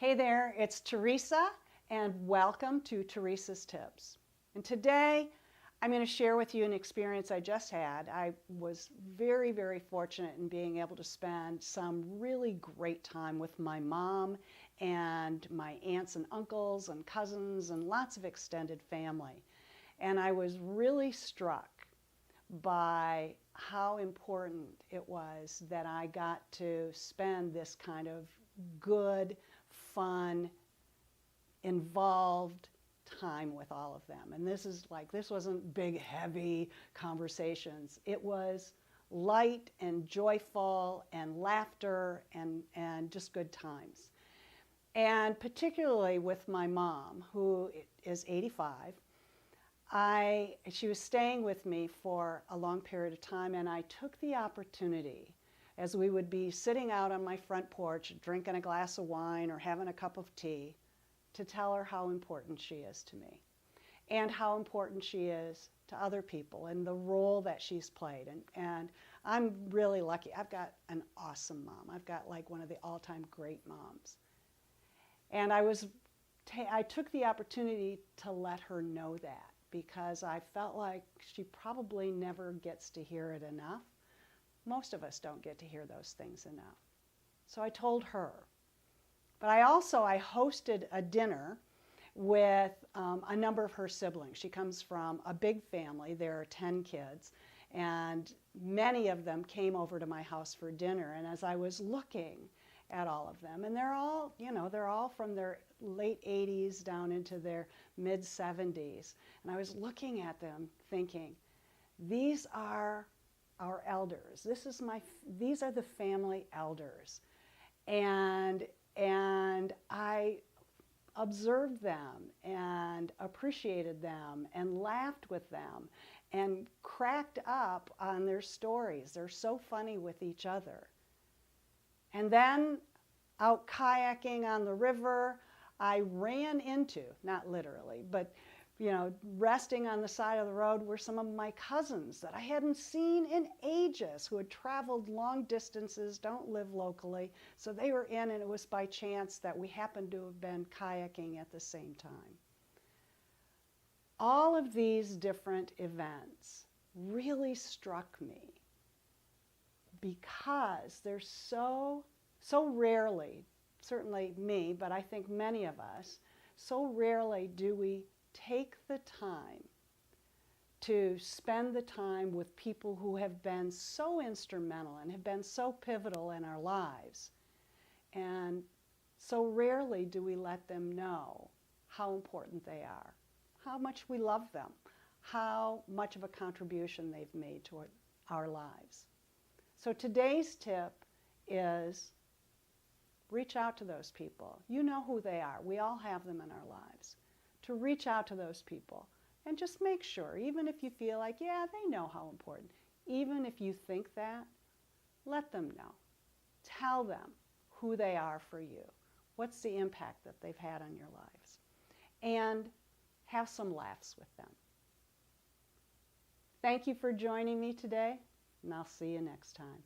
Hey there, it's Teresa, and welcome to Teresa's Tips. And today, I'm going to share with you an experience I just had. I was very, very fortunate in being able to spend some really great time with my mom and my aunts and uncles and cousins and lots of extended family. And I was really struck by how important it was that I got to spend this kind of good, fun, involved time with all of them. And this wasn't big, heavy conversations. It was light and joyful and laughter and just good times. And particularly with my mom, who is 85, she was staying with me for a long period of time, and I took the opportunity, as we would be sitting out on my front porch drinking a glass of wine or having a cup of tea, to tell her how important she is to me and how important she is to other people and the role that she's played. And I'm really lucky. I've got an awesome mom. I've got like one of the all-time great moms. And I took the opportunity to let her know that, because I felt like she probably never gets to hear it enough. Most of us don't get to hear those things enough. So I told her. But I hosted a dinner with a number of her siblings. She comes from a big family. There are 10 kids, and many of them came over to my house for dinner. And as I was looking at all of them, and they're all from their late 80s down into their mid 70s, and I was looking at them thinking, these are our elders. These are the family elders. And I observed them and appreciated them and laughed with them and cracked up on their stories. They're so funny with each other. And then out kayaking on the river, I ran into, not literally, but resting on the side of the road were some of my cousins that I hadn't seen in ages, who had traveled long distances, don't live locally. So they were in, and it was by chance that we happened to have been kayaking at the same time. All of these different events really struck me because they're so rarely, certainly me, but I think many of us, so rarely do we take the time to spend the time with people who have been so instrumental and have been so pivotal in our lives. And so rarely do we let them know how important they are, how much we love them, how much of a contribution they've made to our lives. So today's tip is reach out to those people. You know who they are. We all have them in our lives. To reach out to those people and just make sure, even if you feel like, yeah, they know how important, even if you think that, let them know. Tell them who they are for you. What's the impact that they've had on your lives? And have some laughs with them. Thank you for joining me today, and I'll see you next time.